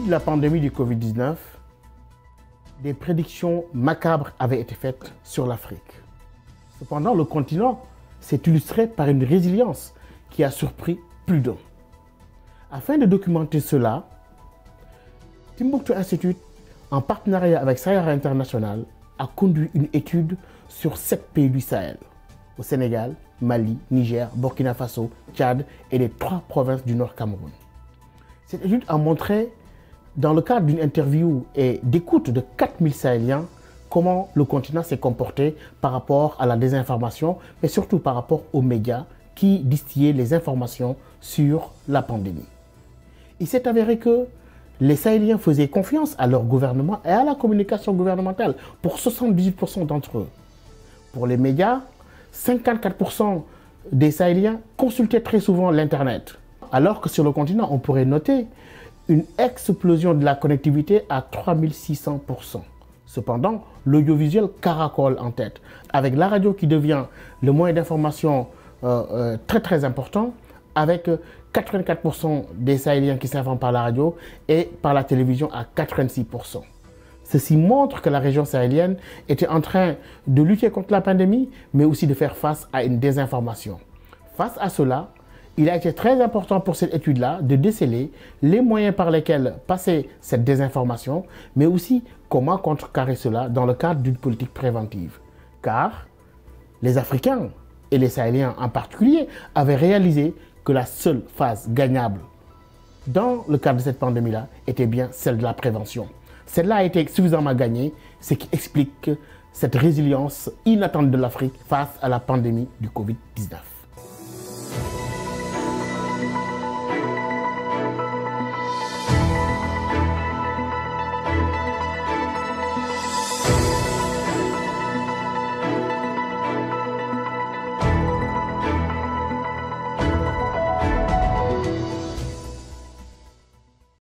de la pandémie du Covid-19, des prédictions macabres avaient été faites sur l'Afrique. Cependant, le continent s'est illustré par une résilience qui a surpris plus d'un. Afin de documenter cela, Timbuktu Institute, en partenariat avec Sahara International, a conduit une étude sur 7 pays du Sahel, au Sénégal, Mali, Niger, Burkina Faso, Tchad et les 3 provinces du Nord Cameroun. Cette étude a montré, dans le cadre d'une interview et d'écoute de 4000 Sahéliens, comment le continent s'est comporté par rapport à la désinformation, mais surtout par rapport aux médias qui distillaient les informations sur la pandémie. Il s'est avéré que les Sahéliens faisaient confiance à leur gouvernement et à la communication gouvernementale pour 78% d'entre eux. Pour les médias, 54% des Sahéliens consultaient très souvent l'Internet. Alors que sur le continent, on pourrait noter une explosion de la connectivité à 3600%. Cependant, l'audiovisuel caracole en tête, avec la radio qui devient le moyen d'information très important, avec 84% des Sahéliens qui s'informent par la radio et par la télévision à 86%. Ceci montre que la région sahélienne était en train de lutter contre la pandémie, mais aussi de faire face à une désinformation. Face à cela, il a été très important pour cette étude-là de déceler les moyens par lesquels passer cette désinformation, mais aussi comment contrecarrer cela dans le cadre d'une politique préventive. Car les Africains, et les Sahéliens en particulier, avaient réalisé que la seule phase gagnable dans le cadre de cette pandémie-là était bien celle de la prévention. Celle-là a été suffisamment gagnée, ce qui explique cette résilience inattendue de l'Afrique face à la pandémie du Covid-19.